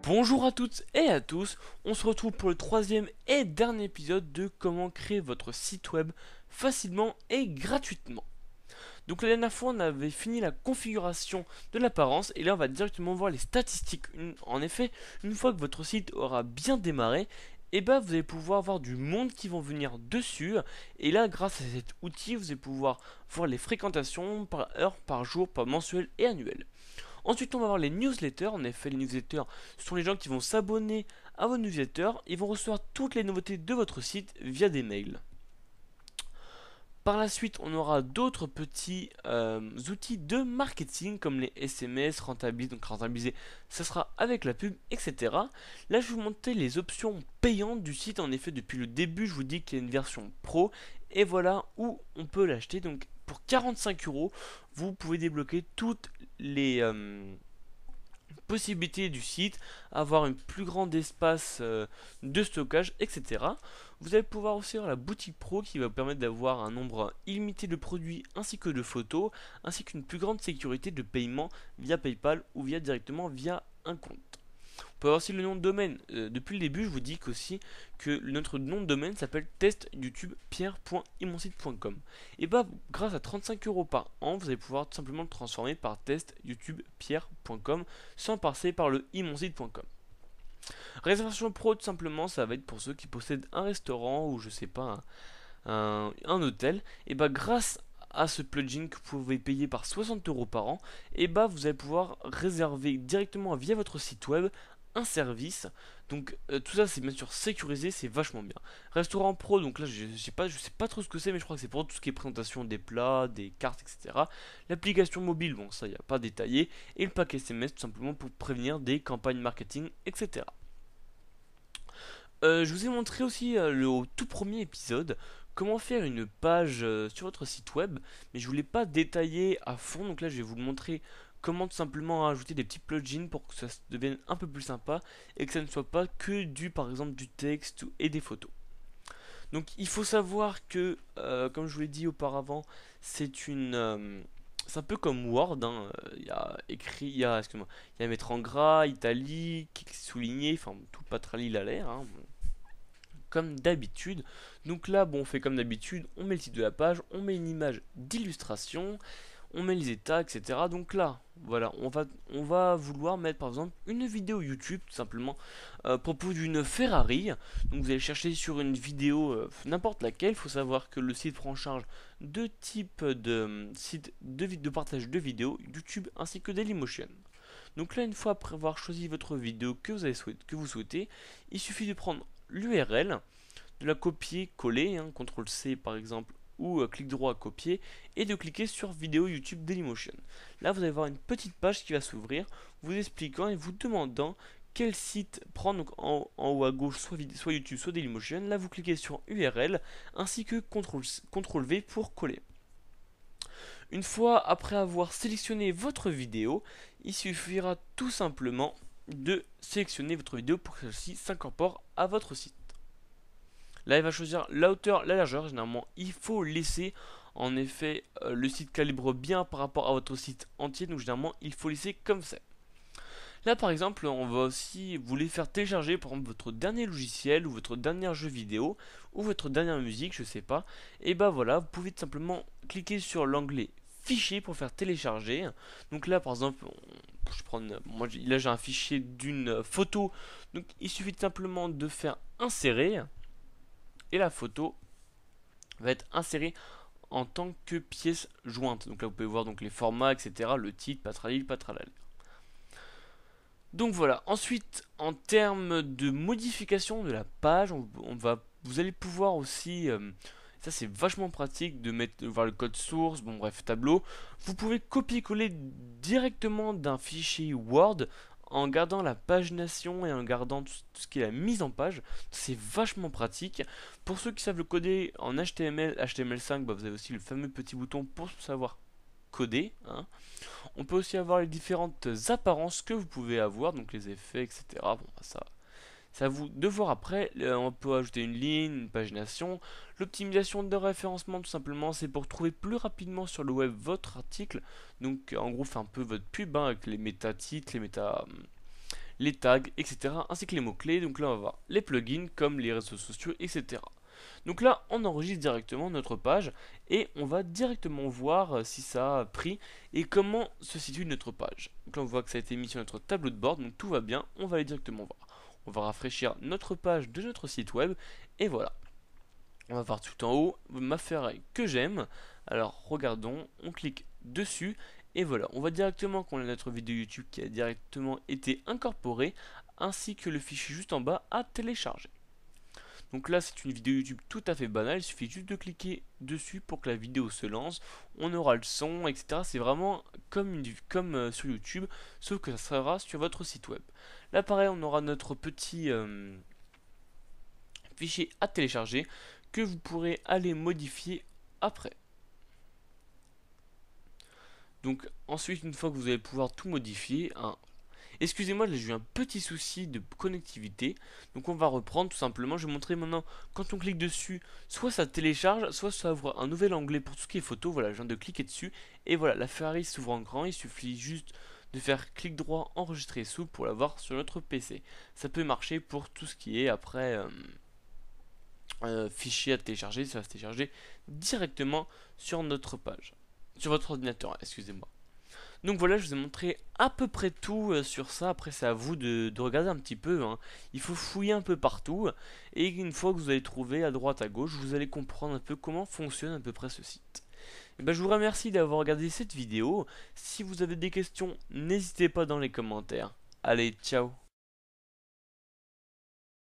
Bonjour à toutes et à tous, on se retrouve pour le troisième et dernier épisode de comment créer votre site web facilement et gratuitement. Donc la dernière fois on avait fini la configuration de l'apparence et là on va directement voir les statistiques. En effet, une fois que votre site aura bien démarré, et vous allez pouvoir avoir du monde qui vont venir dessus, et là grâce à cet outil vous allez pouvoir voir les fréquentations par heure, par jour, par mensuel et annuel. Ensuite, on va voir les newsletters. En effet, les newsletters sont les gens qui vont s'abonner à vos newsletters. Ils vont recevoir toutes les nouveautés de votre site via des mails. Par la suite, on aura d'autres petits outils de marketing comme les SMS, rentabiliser. Donc rentabiliser, ça sera avec la pub, etc. Là, je vais vous montrer les options payantes du site. En effet, depuis le début, je vous dis qu'il y a une version pro. Et voilà où on peut l'acheter. Donc pour 45 €, vous pouvez débloquer toutes les possibilités du site, avoir un plus grand espace de stockage, etc. Vous allez pouvoir aussi avoir la boutique pro qui va vous permettre d'avoir un nombre illimité de produits ainsi que de photos, ainsi qu'une plus grande sécurité de paiement via PayPal ou directement via un compte. On peut avoir aussi le nom de domaine. Depuis le début, je vous dis aussi que notre nom de domaine s'appelle testyoutubepierre.imonsite.com. Et grâce à 35 € par an, vous allez pouvoir tout simplement le transformer par testyoutubepierre.com sans passer par le imonsite.com. Réservation pro, tout simplement, ça va être pour ceux qui possèdent un restaurant ou je sais pas, un hôtel. Et grâce à ce plugin que vous pouvez payer par 60 € par an, vous allez pouvoir réserver directement via votre site web un service. Donc tout ça c'est bien sûr sécurisé, c'est vachement bien. Restaurant pro, donc là je sais pas trop ce que c'est, mais je crois que c'est pour tout ce qui est présentation des plats, des cartes, etc. L'application mobile, bon ça il n'y a pas détaillé, et le pack SMS tout simplement pour prévenir des campagnes marketing, etc. Je vous ai montré aussi le tout premier épisode comment faire une page sur votre site web, mais je voulais pas détailler à fond, donc là je vais vous le montrer comment tout simplement ajouter des petits plugins pour que ça devienne un peu plus sympa et que ça ne soit pas que par exemple du texte et des photos. Donc il faut savoir que, comme je vous l'ai dit auparavant, c'est un peu comme Word, hein. Il y a écrit, il y a à mettre en gras, italique, souligné, enfin tout patrali à l'air, hein, comme d'habitude. Donc là, on fait comme d'habitude, on met le titre de la page, on met une image d'illustration, on met les états, etc. Donc là, voilà, on va vouloir mettre par exemple une vidéo YouTube, tout simplement, à propos d'une Ferrari. Donc vous allez chercher sur une vidéo, n'importe laquelle. Il faut savoir que le site prend en charge deux types de sites de partage de vidéos, YouTube ainsi que Dailymotion. Donc là, une fois après avoir choisi votre vidéo que vous souhaitez, il suffit de prendre l'URL, de la copier-coller, hein, CTRL-C par exemple, ou clic droit à copier, et de cliquer sur vidéo YouTube Dailymotion. Là vous allez voir une petite page qui va s'ouvrir, vous expliquant et vous demandant quel site prendre. Donc en haut à gauche, soit YouTube, soit Dailymotion. Là vous cliquez sur URL, ainsi que CTRL-V pour coller. Une fois après avoir sélectionné votre vidéo, il suffira tout simplement de sélectionner votre vidéo pour que celle-ci s'incorpore à votre site. Là, il va choisir la hauteur, la largeur. Généralement, il faut laisser. En effet, le site calibre bien par rapport à votre site entier. Donc, généralement, il faut laisser comme ça. Là, par exemple, on va aussi vous les faire télécharger, par exemple, votre dernier logiciel ou votre dernier jeu vidéo ou votre dernière musique, je sais pas. Et voilà, vous pouvez tout simplement cliquer sur l'onglet Fichier pour faire télécharger. Donc là, par exemple, là j'ai un fichier d'une photo. Donc, il suffit simplement de faire insérer. Et la photo va être insérée en tant que pièce jointe. Donc là vous pouvez voir donc les formats, etc. Le titre, patralil, patralal. Donc voilà. Ensuite, en termes de modification de la page, vous allez pouvoir aussi, ça c'est vachement pratique de voir le code source, tableau. Vous pouvez copier-coller directement d'un fichier Word en gardant la pagination et en gardant tout ce qui est la mise en page. C'est vachement pratique. Pour ceux qui savent le coder en HTML, HTML5, bah, vous avez aussi le fameux petit bouton pour savoir coder, hein. On peut aussi avoir les différentes apparences que vous pouvez avoir, donc les effets, etc. Bon, bah, ça, c'est à vous de voir après. On peut ajouter une ligne, une pagination. L'optimisation de référencement, tout simplement, c'est pour trouver plus rapidement sur le web votre article. Donc, en gros, fait un peu votre pub, hein, avec les méta-titres, les tags, etc. ainsi que les mots-clés. Donc là, on va voir les plugins comme les réseaux sociaux, etc. Donc là, on enregistre directement notre page et on va directement voir si ça a pris et comment se situe notre page. Donc là, on voit que ça a été mis sur notre tableau de bord, donc tout va bien. On va aller directement voir. On va rafraîchir notre page de notre site web et voilà. On va voir tout en haut ma Ferrari que j'aime. Alors regardons, on clique dessus et voilà, on voit directement qu'on a notre vidéo YouTube qui a directement été incorporée ainsi que le fichier juste en bas à télécharger. Donc là, c'est une vidéo YouTube tout à fait banale, il suffit juste de cliquer dessus pour que la vidéo se lance. On aura le son, etc. C'est vraiment comme sur YouTube, sauf que ça sera sur votre site web. Là, pareil, on aura notre petit fichier à télécharger que vous pourrez aller modifier après. Donc ensuite, une fois que vous allez pouvoir tout modifier, hein, excusez-moi, j'ai eu un petit souci de connectivité. Donc on va reprendre tout simplement. Je vais montrer maintenant, quand on clique dessus, soit ça télécharge, soit ça ouvre un nouvel onglet pour tout ce qui est photo. Voilà, je viens de cliquer dessus. Et voilà, la Ferrari s'ouvre en grand. Il suffit juste de faire clic droit, enregistrer sous pour l'avoir sur notre PC. Ça peut marcher pour tout ce qui est après fichier à télécharger. Ça va se télécharger directement sur notre page. Sur votre ordinateur, excusez-moi. Donc voilà, je vous ai montré à peu près tout sur ça. Après, c'est à vous de regarder un petit peu, hein. Il faut fouiller un peu partout. Et une fois que vous allez trouver à droite, à gauche, vous allez comprendre un peu comment fonctionne à peu près ce site. Et ben, je vous remercie d'avoir regardé cette vidéo. Si vous avez des questions, n'hésitez pas dans les commentaires. Allez, ciao!